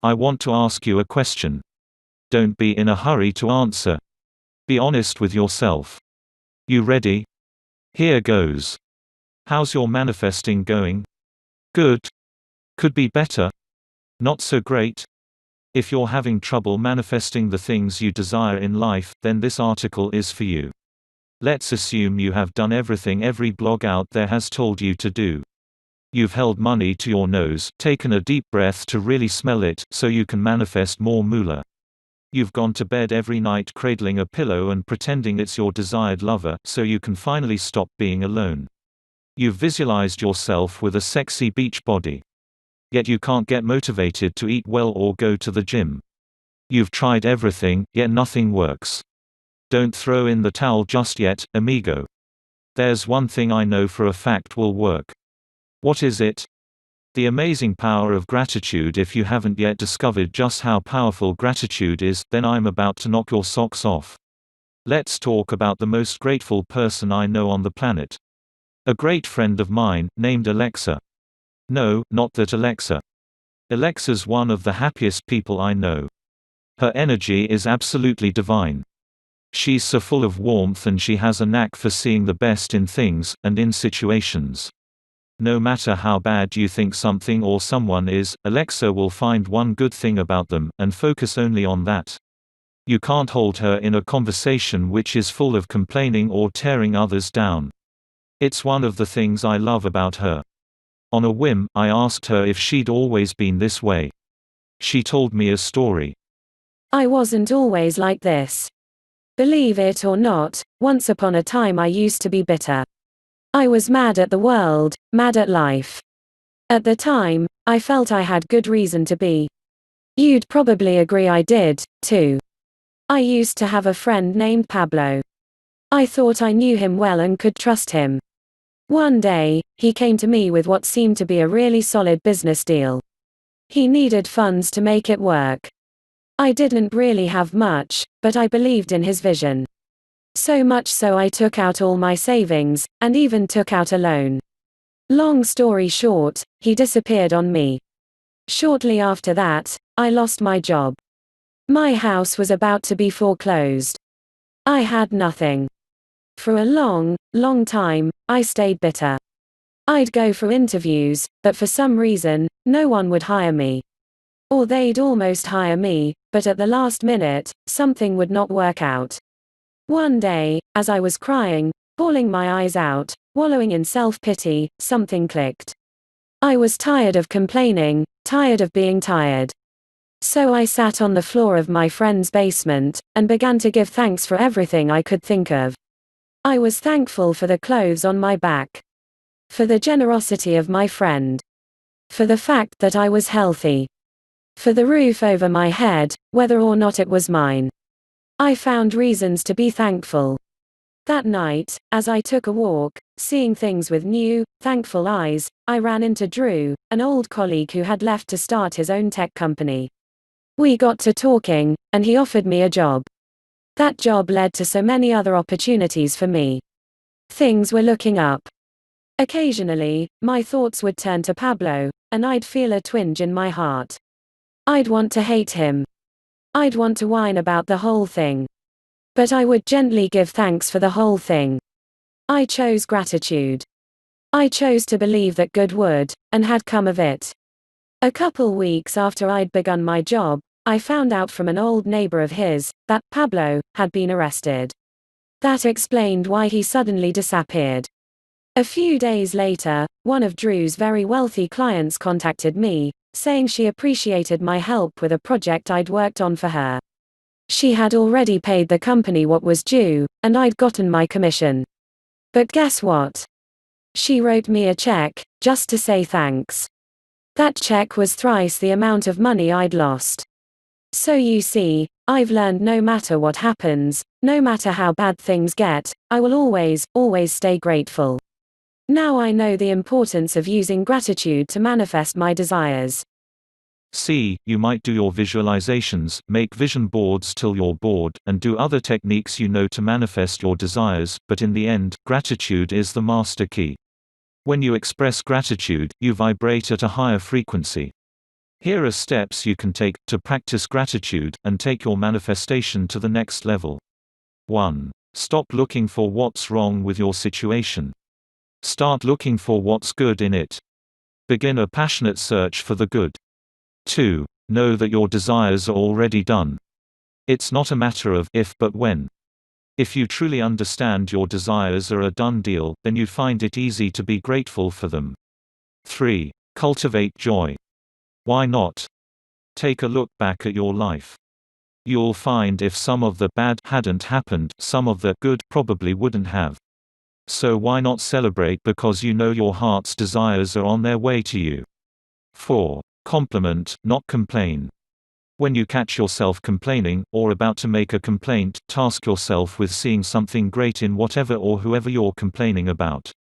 I want to ask you a question. Don't be in a hurry to answer. Be honest with yourself. You ready? Here goes. How's your manifesting going? Good. Could be better. Not so great. If you're having trouble manifesting the things you desire in life, then this article is for you. Let's assume you have done everything every blog out there has told you to do. You've held money to your nose, taken a deep breath to really smell it, so you can manifest more moolah. You've gone to bed every night cradling a pillow and pretending it's your desired lover, so you can finally stop being alone. You've visualized yourself with a sexy beach body. Yet you can't get motivated to eat well or go to the gym. You've tried everything, yet nothing works. Don't throw in the towel just yet, amigo. There's one thing I know for a fact will work. What is it? The amazing power of gratitude. If you haven't yet discovered just how powerful gratitude is, then I'm about to knock your socks off. Let's talk about the most grateful person I know on the planet. A great friend of mine, named Alexa. No, not that Alexa. Alexa's one of the happiest people I know. Her energy is absolutely divine. She's so full of warmth and she has a knack for seeing the best in things, and in situations. No matter how bad you think something or someone is, Alexa will find one good thing about them, and focus only on that. You can't hold her in a conversation which is full of complaining or tearing others down. It's one of the things I love about her. On a whim, I asked her if she'd always been this way. She told me a story. I wasn't always like this. Believe it or not, once upon a time I used to be bitter. I was mad at the world, mad at life. At the time, I felt I had good reason to be. You'd probably agree I did, too. I used to have a friend named Pablo. I thought I knew him well and could trust him. One day, he came to me with what seemed to be a really solid business deal. He needed funds to make it work. I didn't really have much, but I believed in his vision. So much so I took out all my savings, and even took out a loan. Long story short, he disappeared on me. Shortly after that, I lost my job. My house was about to be foreclosed. I had nothing. For a long, long time, I stayed bitter. I'd go for interviews, but for some reason, no one would hire me. Or they'd almost hire me, but at the last minute, something would not work out. One day, as I was crying, bawling my eyes out, wallowing in self-pity, something clicked. I was tired of complaining, tired of being tired. So I sat on the floor of my friend's basement, and began to give thanks for everything I could think of. I was thankful for the clothes on my back. For the generosity of my friend. For the fact that I was healthy. For the roof over my head, whether or not it was mine. I found reasons to be thankful. That night, as I took a walk, seeing things with new, thankful eyes, I ran into Drew, an old colleague who had left to start his own tech company. We got to talking, and he offered me a job. That job led to so many other opportunities for me. Things were looking up. Occasionally, my thoughts would turn to Pablo, and I'd feel a twinge in my heart. I'd want to hate him. I'd want to whine about the whole thing. But I would gently give thanks for the whole thing. I chose gratitude. I chose to believe that good would, and had come of it. A couple weeks after I'd begun my job, I found out from an old neighbor of his, that Pablo had been arrested. That explained why he suddenly disappeared. A few days later, one of Drew's very wealthy clients contacted me, saying she appreciated my help with a project I'd worked on for her. She had already paid the company what was due, and I'd gotten my commission. But guess what? She wrote me a check, just to say thanks. That check was thrice the amount of money I'd lost. So you see, I've learned no matter what happens, no matter how bad things get, I will always, always stay grateful. Now I know the importance of using gratitude to manifest my desires. See, you might do your visualizations, make vision boards till you're bored, and do other techniques you know to manifest your desires, but in the end, gratitude is the master key. When you express gratitude, you vibrate at a higher frequency. Here are steps you can take to practice gratitude and take your manifestation to the next level. 1. Stop looking for what's wrong with your situation. Start looking for what's good in it. Begin a passionate search for the good. 2. Know that your desires are already done. It's not a matter of if but when. If you truly understand your desires are a done deal, then you find it easy to be grateful for them. 3. Cultivate joy. Why not? Take a look back at your life. You'll find if some of the bad hadn't happened, some of the good probably wouldn't have. So why not celebrate because you know your heart's desires are on their way to you? 4. Compliment, not complain. When you catch yourself complaining, or about to make a complaint, task yourself with seeing something great in whatever or whoever you're complaining about.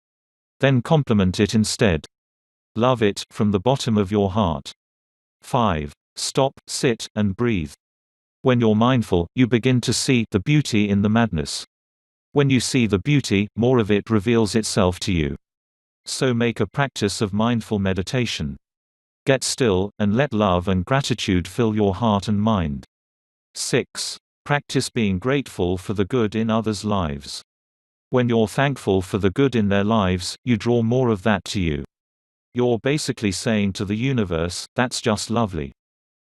Then compliment it instead. Love it, from the bottom of your heart. 5. Stop, sit, and breathe. When you're mindful, you begin to see the beauty in the madness. When you see the beauty, more of it reveals itself to you. So make a practice of mindful meditation. Get still, and let love and gratitude fill your heart and mind. 6. Practice being grateful for the good in others' lives. When you're thankful for the good in their lives, you draw more of that to you. You're basically saying to the universe, that's just lovely.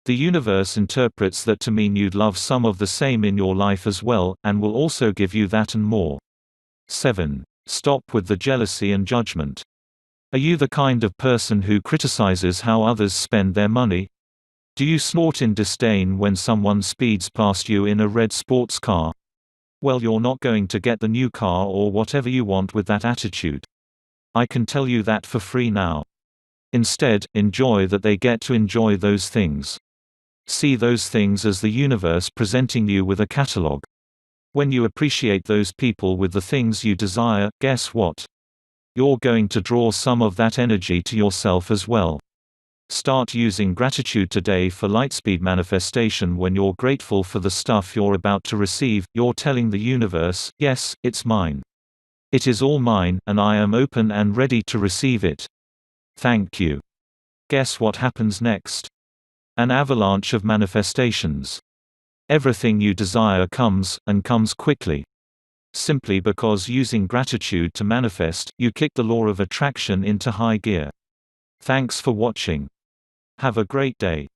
The universe interprets that to mean you'd love some of the same in your life as well, and will also give you that and more. 7. Stop with the jealousy and judgment. Are you the kind of person who criticizes how others spend their money? Do you snort in disdain when someone speeds past you in a red sports car? Well, you're not going to get the new car or whatever you want with that attitude. I can tell you that for free now. Instead, enjoy that they get to enjoy those things. See those things as the universe presenting you with a catalog. When you appreciate those people with the things you desire, guess what? You're going to draw some of that energy to yourself as well. Start using gratitude today for lightspeed manifestation. When you're grateful for the stuff you're about to receive, you're telling the universe, yes, it's mine. It is all mine, and I am open and ready to receive it. Thank you. Guess what happens next? An avalanche of manifestations. Everything you desire comes, and comes quickly. Simply because using gratitude to manifest, you kick the law of attraction into high gear. Thanks for watching. Have a great day.